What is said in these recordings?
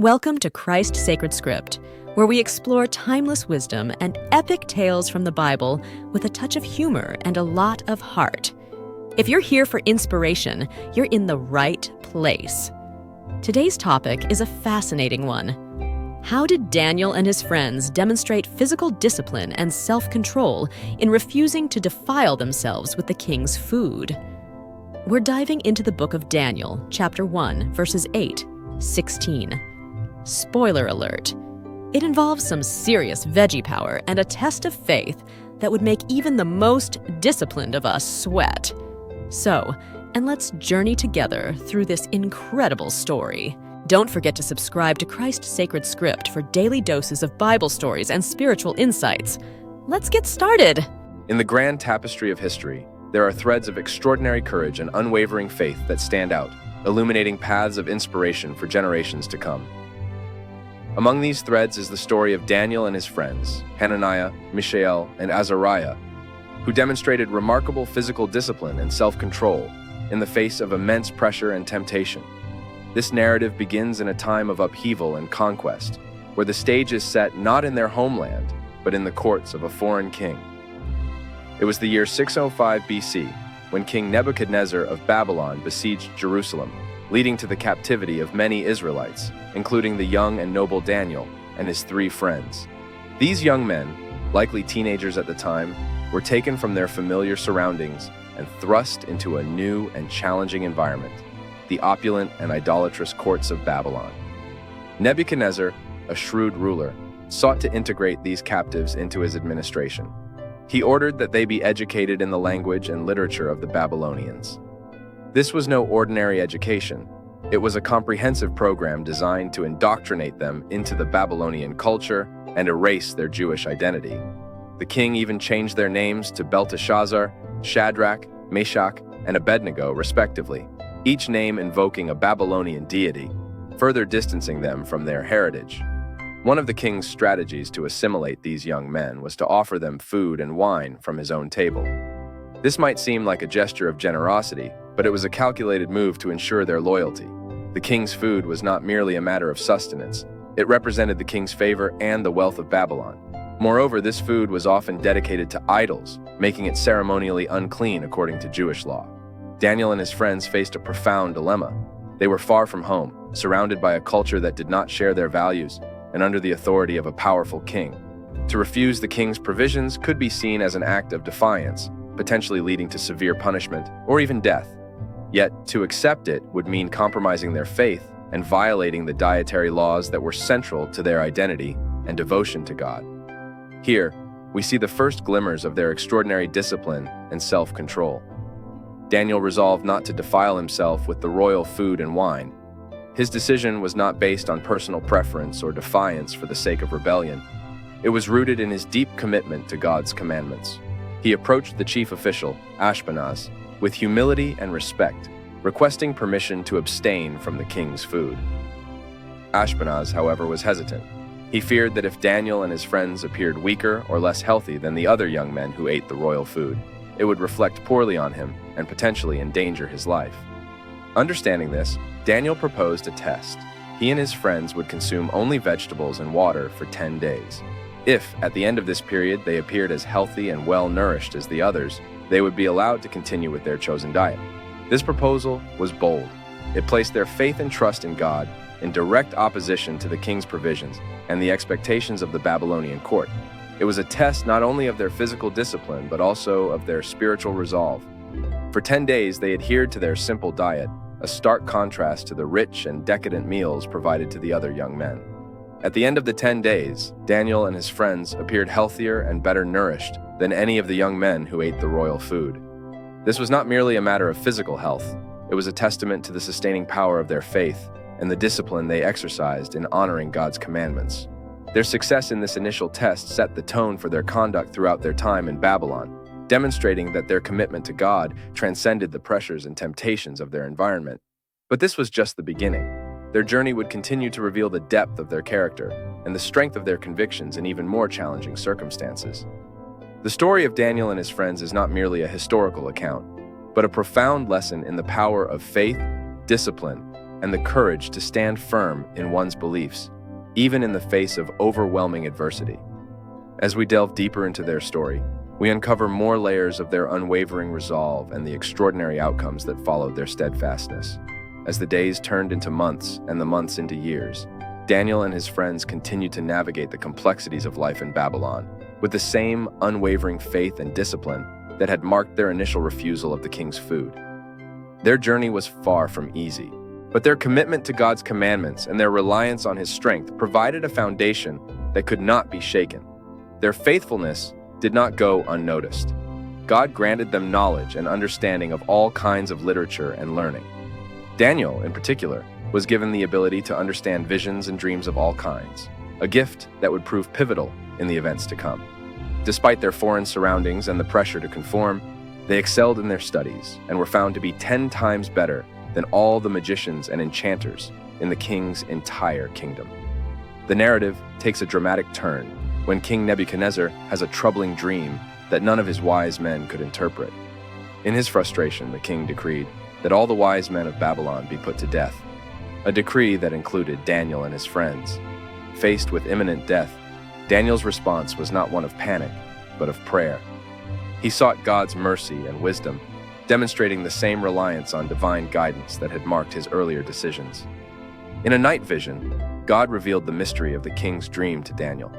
Welcome to christSacredScript, where we explore timeless wisdom and epic tales from the Bible with a touch of humor and a lot of heart. If you're here for inspiration, you're in the right place. Today's topic is a fascinating one. How did Daniel and his friends demonstrate physical discipline and self-control in refusing to defile themselves with the king's food? We're diving into the book of Daniel, chapter 1, verses 8-16. Spoiler alert. It involves some serious veggie power and a test of faith that would make even the most disciplined of us sweat. And let's journey together through this incredible story. Don't forget to subscribe to christSacredScript for daily doses of Bible stories and spiritual insights. Let's get started. In the grand tapestry of history, there are threads of extraordinary courage and unwavering faith that stand out, illuminating paths of inspiration for generations to come. Among these threads is the story of Daniel and his friends, Hananiah, Mishael, and Azariah, who demonstrated remarkable physical discipline and self-control in the face of immense pressure and temptation. This narrative begins in a time of upheaval and conquest, where the stage is set not in their homeland, but in the courts of a foreign king. It was the year 605 BC, when King Nebuchadnezzar of Babylon besieged Jerusalem, leading to the captivity of many Israelites, including the young and noble Daniel and his 3 friends. These young men, likely teenagers at the time, were taken from their familiar surroundings and thrust into a new and challenging environment, the opulent and idolatrous courts of Babylon. Nebuchadnezzar, a shrewd ruler, sought to integrate these captives into his administration. He ordered that they be educated in the language and literature of the Babylonians. This was no ordinary education. It was a comprehensive program designed to indoctrinate them into the Babylonian culture and erase their Jewish identity. The king even changed their names to Belteshazzar, Shadrach, Meshach, and Abednego, respectively, each name invoking a Babylonian deity, further distancing them from their heritage. One of the king's strategies to assimilate these young men was to offer them food and wine from his own table. This might seem like a gesture of generosity, but it was a calculated move to ensure their loyalty. The king's food was not merely a matter of sustenance. It represented the king's favor and the wealth of Babylon. Moreover, this food was often dedicated to idols, making it ceremonially unclean according to Jewish law. Daniel and his friends faced a profound dilemma. They were far from home, surrounded by a culture that did not share their values, and under the authority of a powerful king. To refuse the king's provisions could be seen as an act of defiance, potentially leading to severe punishment or even death. Yet, to accept it would mean compromising their faith and violating the dietary laws that were central to their identity and devotion to God. Here, we see the first glimmers of their extraordinary discipline and self-control. Daniel resolved not to defile himself with the royal food and wine. His decision was not based on personal preference or defiance for the sake of rebellion. It was rooted in his deep commitment to God's commandments. He approached the chief official, Ashpenaz, with humility and respect, requesting permission to abstain from the king's food. Ashpenaz, however, was hesitant. He feared that if Daniel and his friends appeared weaker or less healthy than the other young men who ate the royal food, it would reflect poorly on him and potentially endanger his life. Understanding this, Daniel proposed a test. He and his friends would consume only vegetables and water for 10 days. If, at the end of this period, they appeared as healthy and well-nourished as the others, they would be allowed to continue with their chosen diet. This proposal was bold. It placed their faith and trust in God in direct opposition to the king's provisions and the expectations of the Babylonian court. It was a test not only of their physical discipline, but also of their spiritual resolve. For 10 days, they adhered to their simple diet, a stark contrast to the rich and decadent meals provided to the other young men. At the end of the 10 days, Daniel and his friends appeared healthier and better nourished than any of the young men who ate the royal food. This was not merely a matter of physical health. It was a testament to the sustaining power of their faith and the discipline they exercised in honoring God's commandments. Their success in this initial test set the tone for their conduct throughout their time in Babylon, demonstrating that their commitment to God transcended the pressures and temptations of their environment. But this was just the beginning. Their journey would continue to reveal the depth of their character and the strength of their convictions in even more challenging circumstances. The story of Daniel and his friends is not merely a historical account, but a profound lesson in the power of faith, discipline, and the courage to stand firm in one's beliefs, even in the face of overwhelming adversity. As we delve deeper into their story, we uncover more layers of their unwavering resolve and the extraordinary outcomes that followed their steadfastness. As the days turned into months and the months into years, Daniel and his friends continued to navigate the complexities of life in Babylon with the same unwavering faith and discipline that had marked their initial refusal of the king's food. Their journey was far from easy, but their commitment to God's commandments and their reliance on his strength provided a foundation that could not be shaken. Their faithfulness did not go unnoticed. God granted them knowledge and understanding of all kinds of literature and learning. Daniel, in particular, was given the ability to understand visions and dreams of all kinds, a gift that would prove pivotal in the events to come. Despite their foreign surroundings and the pressure to conform, they excelled in their studies and were found to be 10 times better than all the magicians and enchanters in the king's entire kingdom. The narrative takes a dramatic turn when King Nebuchadnezzar has a troubling dream that none of his wise men could interpret. In his frustration, the king decreed that all the wise men of Babylon be put to death, a decree that included Daniel and his friends. Faced with imminent death, Daniel's response was not one of panic, but of prayer. He sought God's mercy and wisdom, demonstrating the same reliance on divine guidance that had marked his earlier decisions. In a night vision, God revealed the mystery of the king's dream to Daniel.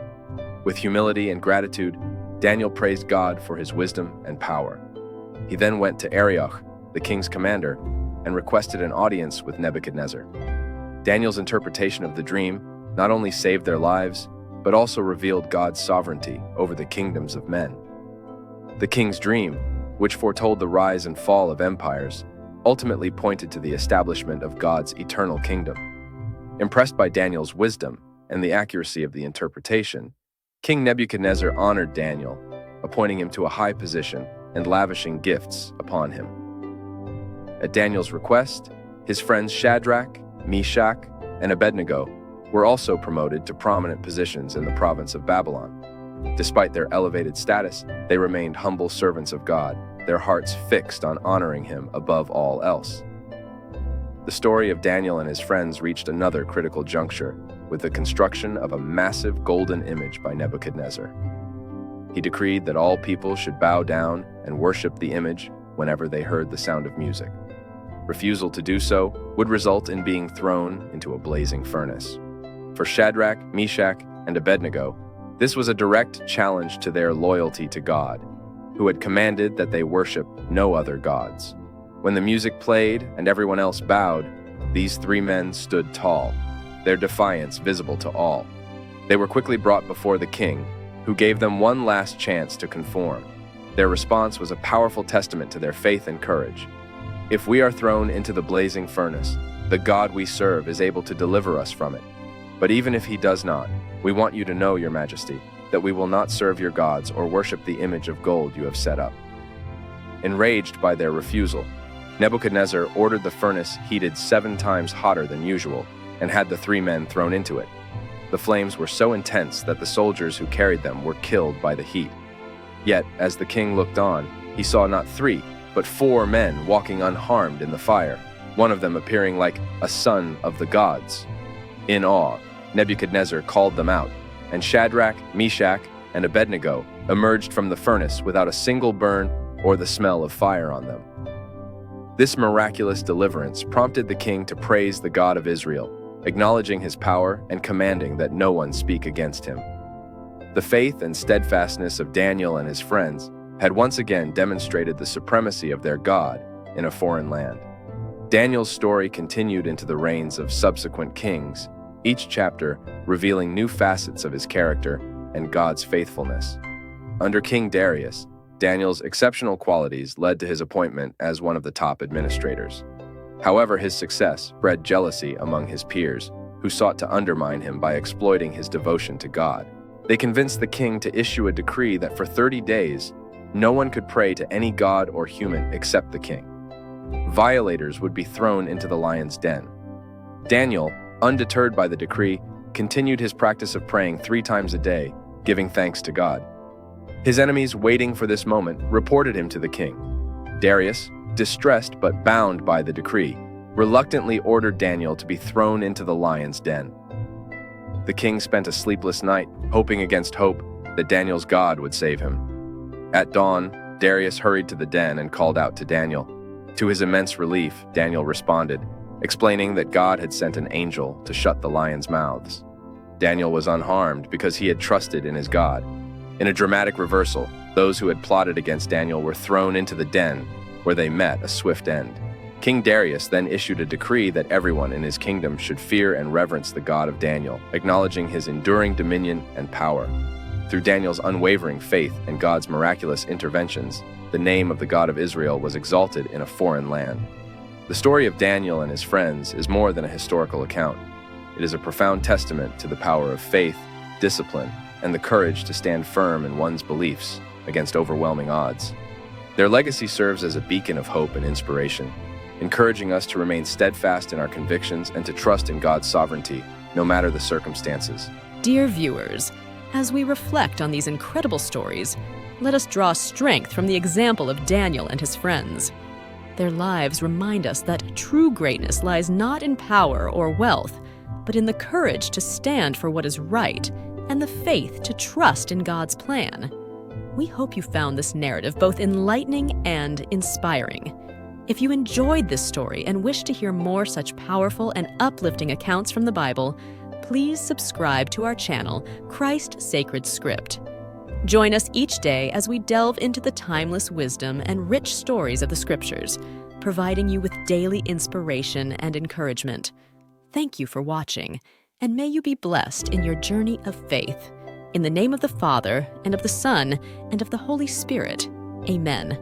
With humility and gratitude, Daniel praised God for his wisdom and power. He then went to Arioch, the king's commander, and requested an audience with Nebuchadnezzar. Daniel's interpretation of the dream not only saved their lives, but also revealed God's sovereignty over the kingdoms of men. The king's dream, which foretold the rise and fall of empires, ultimately pointed to the establishment of God's eternal kingdom. Impressed by Daniel's wisdom and the accuracy of the interpretation, King Nebuchadnezzar honored Daniel, appointing him to a high position and lavishing gifts upon him. At Daniel's request, his friends Shadrach, Meshach, and Abednego were also promoted to prominent positions in the province of Babylon. Despite their elevated status, they remained humble servants of God, their hearts fixed on honoring him above all else. The story of Daniel and his friends reached another critical juncture with the construction of a massive golden image by Nebuchadnezzar. He decreed that all people should bow down and worship the image whenever they heard the sound of music. Refusal to do so would result in being thrown into a blazing furnace. For Shadrach, Meshach, and Abednego, this was a direct challenge to their loyalty to God, who had commanded that they worship no other gods. When the music played and everyone else bowed, these three men stood tall, their defiance visible to all. They were quickly brought before the king, who gave them one last chance to conform. Their response was a powerful testament to their faith and courage. If we are thrown into the blazing furnace, the God we serve is able to deliver us from it. But even if he does not, we want you to know, Your Majesty, that we will not serve your gods or worship the image of gold you have set up. Enraged by their refusal, Nebuchadnezzar ordered the furnace heated 7 times hotter than usual and had the 3 men thrown into it. The flames were so intense that the soldiers who carried them were killed by the heat. Yet, as the king looked on, he saw not 3, but 4 men walking unharmed in the fire, one of them appearing like a son of the gods. In awe, Nebuchadnezzar called them out, and Shadrach, Meshach, and Abednego emerged from the furnace without a single burn or the smell of fire on them. This miraculous deliverance prompted the king to praise the God of Israel, acknowledging his power and commanding that no one speak against him. The faith and steadfastness of Daniel and his friends had once again demonstrated the supremacy of their God in a foreign land. Daniel's story continued into the reigns of subsequent kings, each chapter revealing new facets of his character and God's faithfulness. Under King Darius, Daniel's exceptional qualities led to his appointment as one of the top administrators. However, his success bred jealousy among his peers, who sought to undermine him by exploiting his devotion to God. They convinced the king to issue a decree that for 30 days, no one could pray to any god or human except the king. Violators would be thrown into the lion's den. Daniel, undeterred by the decree, continued his practice of praying 3 times a day, giving thanks to God. His enemies, waiting for this moment, reported him to the king. Darius, distressed but bound by the decree, reluctantly ordered Daniel to be thrown into the lion's den. The king spent a sleepless night, hoping against hope that Daniel's God would save him. At dawn, Darius hurried to the den and called out to Daniel. To his immense relief, Daniel responded, explaining that God had sent an angel to shut the lions' mouths. Daniel was unharmed because he had trusted in his God. In a dramatic reversal, those who had plotted against Daniel were thrown into the den, where they met a swift end. King Darius then issued a decree that everyone in his kingdom should fear and reverence the God of Daniel, acknowledging his enduring dominion and power. Through Daniel's unwavering faith and God's miraculous interventions, the name of the God of Israel was exalted in a foreign land. The story of Daniel and his friends is more than a historical account. It is a profound testament to the power of faith, discipline, and the courage to stand firm in one's beliefs against overwhelming odds. Their legacy serves as a beacon of hope and inspiration, encouraging us to remain steadfast in our convictions and to trust in God's sovereignty, no matter the circumstances. Dear viewers, as we reflect on these incredible stories, let us draw strength from the example of Daniel and his friends. Their lives remind us that true greatness lies not in power or wealth, but in the courage to stand for what is right and the faith to trust in God's plan. We hope you found this narrative both enlightening and inspiring. If you enjoyed this story and wish to hear more such powerful and uplifting accounts from the Bible, please subscribe to our channel, christSacredScript. Join us each day as we delve into the timeless wisdom and rich stories of the Scriptures, providing you with daily inspiration and encouragement. Thank you for watching, and may you be blessed in your journey of faith. In the name of the Father, and of the Son, and of the Holy Spirit. Amen.